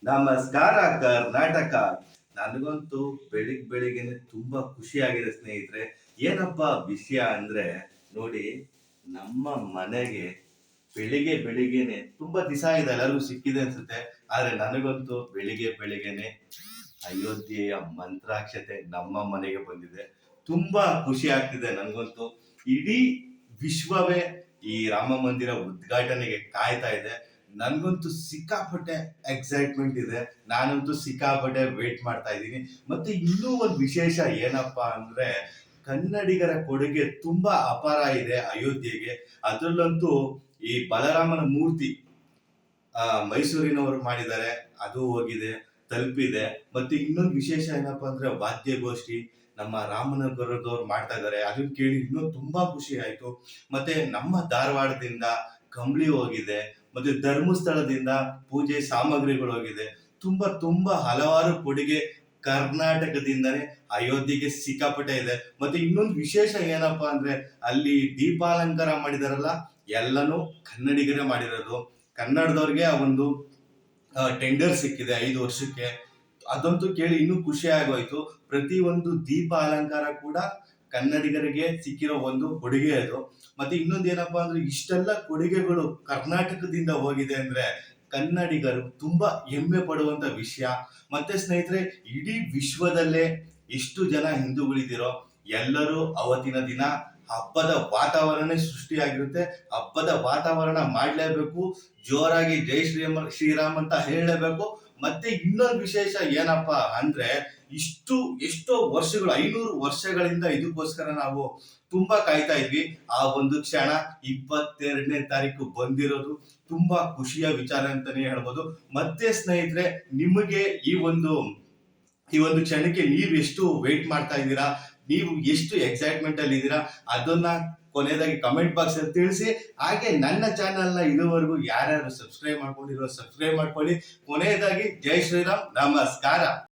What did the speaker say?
ನಮಸ್ಕಾರ ಕರ್ನಾಟಕ. ನನಗಂತೂ ಬೆಳಿಗ್ಗೆನೆ ತುಂಬಾ ಖುಷಿಯಾಗಿದೆ ಸ್ನೇಹಿತರೆ. ಏನಪ್ಪಾ ವಿಷಯ ಅಂದ್ರೆ ನೋಡಿ, ನಮ್ಮ ಮನೆಗೆ ಬೆಳಿಗ್ಗೆನೆ ತುಂಬಾ ದಿವಸ ಇದೆ, ಎಲ್ಲರಿಗೂ ಸಿಕ್ಕಿದೆ ಅನ್ಸುತ್ತೆ. ಆದ್ರೆ ನನಗಂತೂ ಬೆಳಿಗ್ಗೆನೆ ಅಯೋಧ್ಯೆಯ ಮಂತ್ರಾಕ್ಷತೆ ನಮ್ಮ ಮನೆಗೆ ಬಂದಿದೆ. ತುಂಬಾ ಖುಷಿ ಆಗ್ತಿದೆ ನನಗಂತೂ. ಇಡೀ ವಿಶ್ವವೇ ಈ ರಾಮ ಮಂದಿರ ಉದ್ಘಾಟನೆಗೆ ಕಾಯ್ತಾ ಇದೆ. ನನ್ಗಂತೂ ಸಿಕ್ಕಾಪಟ್ಟೆ ಎಕ್ಸೈಟ್ಮೆಂಟ್ ಇದೆ. ನಾನಂತೂ ಸಿಕ್ಕಾಪಟ್ಟೆ ವೇಟ್ ಮಾಡ್ತಾ ಇದ್ದೀನಿ. ಮತ್ತೆ ಇನ್ನೂ ಒಂದು ವಿಶೇಷ ಏನಪ್ಪಾ ಅಂದ್ರೆ, ಕನ್ನಡಿಗರ ಕೊಡುಗೆ ತುಂಬಾ ಅಪಾರ ಇದೆ ಅಯೋಧ್ಯೆಗೆ. ಅದ್ರಲ್ಲಂತೂ ಈ ಬಲರಾಮನ ಮೂರ್ತಿ ಮೈಸೂರಿನವರು ಮಾಡಿದ್ದಾರೆ, ಅದು ಹೋಗಿದೆ, ತಲುಪಿದೆ. ಮತ್ತೆ ಇನ್ನೊಂದು ವಿಶೇಷ ಏನಪ್ಪಾ ಅಂದ್ರೆ, ವಾದ್ಯಗೋಷ್ಠಿ ನಮ್ಮ ರಾಮನಗರದವ್ರು ಮಾಡ್ತಾ ಇದ್ದಾರೆ. ಅದನ್ನ ಕೇಳಿ ಇನ್ನೂ ತುಂಬಾ ಖುಷಿ ಆಯ್ತು. ಮತ್ತೆ ನಮ್ಮ ಧಾರವಾಡದಿಂದ ಕಂಬಳಿ ಹೋಗಿದೆ, ಮತ್ತೆ ಧರ್ಮಸ್ಥಳದಿಂದ ಪೂಜೆ ಸಾಮಗ್ರಿಗಳು ಹೋಗಿದೆ. ತುಂಬಾ ತುಂಬಾ ಹಲವಾರು ಕೊಡುಗೆ ಕರ್ನಾಟಕದಿಂದನೇ ಅಯೋಧ್ಯೆಗೆ ಸಿಕ್ಕಾಪಟ್ಟೆ ಇದೆ. ಮತ್ತೆ ಇನ್ನೊಂದು ವಿಶೇಷ ಏನಪ್ಪಾ ಅಂದ್ರೆ, ಅಲ್ಲಿ ದೀಪಾಲಂಕಾರ ಮಾಡಿದಾರಲ್ಲ, ಎಲ್ಲನೂ ಕನ್ನಡಿಗರೇ ಮಾಡಿರೋದು. ಕನ್ನಡದವ್ರಿಗೆ ಆ ಒಂದು ಟೆಂಡರ್ ಸಿಕ್ಕಿದೆ 5 ವರ್ಷಕ್ಕೆ. ಅದಂತೂ ಕೇಳಿ ಇನ್ನೂ ಖುಷಿ ಆಗೋಯ್ತು. ಪ್ರತಿ ಒಂದು ದೀಪ ಅಲಂಕಾರ ಕೂಡ ಕನ್ನಡಿಗರಿಗೆ ಸಿಕ್ಕಿರೋ ಒಂದು ಕೊಡುಗೆ ಅದು. ಮತ್ತೆ ಇನ್ನೊಂದು ಏನಪ್ಪಾ ಅಂದ್ರೆ, ಇಷ್ಟೆಲ್ಲ ಕೊಡುಗೆಗಳು ಕರ್ನಾಟಕದಿಂದ ಹೋಗಿದೆ ಅಂದ್ರೆ ಕನ್ನಡಿಗರು ತುಂಬಾ ಹೆಮ್ಮೆ ಪಡುವಂತ ವಿಷಯ. ಮತ್ತೆ ಸ್ನೇಹಿತರೆ, ಇಡೀ ವಿಶ್ವದಲ್ಲೇ ಎಷ್ಟು ಜನ ಹಿಂದೂಗಳಿದಿರೋ ಎಲ್ಲರೂ ಅವತ್ತಿನ ದಿನ ಹಬ್ಬದ ವಾತಾವರಣ ಸೃಷ್ಟಿಯಾಗಿರುತ್ತೆ. ಹಬ್ಬದ ವಾತಾವರಣ ಮಾಡ್ಲೇಬೇಕು, ಜೋರಾಗಿ ಜೈ ಶ್ರೀರಾಮ್ ಅಂತ ಹೇಳಲೇಬೇಕು. ಮತ್ತೆ ಇನ್ನೊಂದು ವಿಶೇಷ ಏನಪ್ಪಾ ಅಂದ್ರೆ, ಎಷ್ಟೋ ವರ್ಷಗಳು, 500 ವರ್ಷಗಳಿಂದ ಇದಕ್ಕೋಸ್ಕರ ನಾವು ತುಂಬಾ ಕಾಯ್ತಾ ಇದ್ವಿ. ಆ ಒಂದು ಕ್ಷಣ 22ನೇ ತಾರೀಕು ಬಂದಿರೋದು ತುಂಬಾ ಖುಷಿಯ ವಿಚಾರ ಅಂತಾನೆ ಹೇಳ್ಬೋದು. ಮತ್ತೆ ಸ್ನೇಹಿತರೆ, ನಿಮಗೆ ಈ ಒಂದು ಕ್ಷಣಕ್ಕೆ ನೀವು ಎಷ್ಟು ವೇಟ್ ಮಾಡ್ತಾ ಇದ್ದೀರಾ, ನೀವು ಎಷ್ಟು ಎಕ್ಸೈಟ್ಮೆಂಟ್ ಅಲ್ಲಿ ಇದ್ದೀರಾ, ಅದನ್ನ ಕೊನೆಯದಾಗಿ ಕಮೆಂಟ್ ಬಾಕ್ಸ್ ಅಲ್ಲಿ ತಿಳಿಸಿ. ಹಾಗೆ ನನ್ನ ಚಾನೆಲ್ ನ ಇದುವರೆಗೂ ಯಾರ್ಯಾರು ಸಬ್ಸ್ಕ್ರೈಬ್ ಮಾಡ್ಕೊಂಡಿರೋ ಸಬ್ಸ್ಕ್ರೈಬ್ ಮಾಡ್ಕೊಳ್ಳಿ. ಕೊನೆಯದಾಗಿ ಜೈ ಶ್ರೀರಾಮ್, ನಮಸ್ಕಾರ.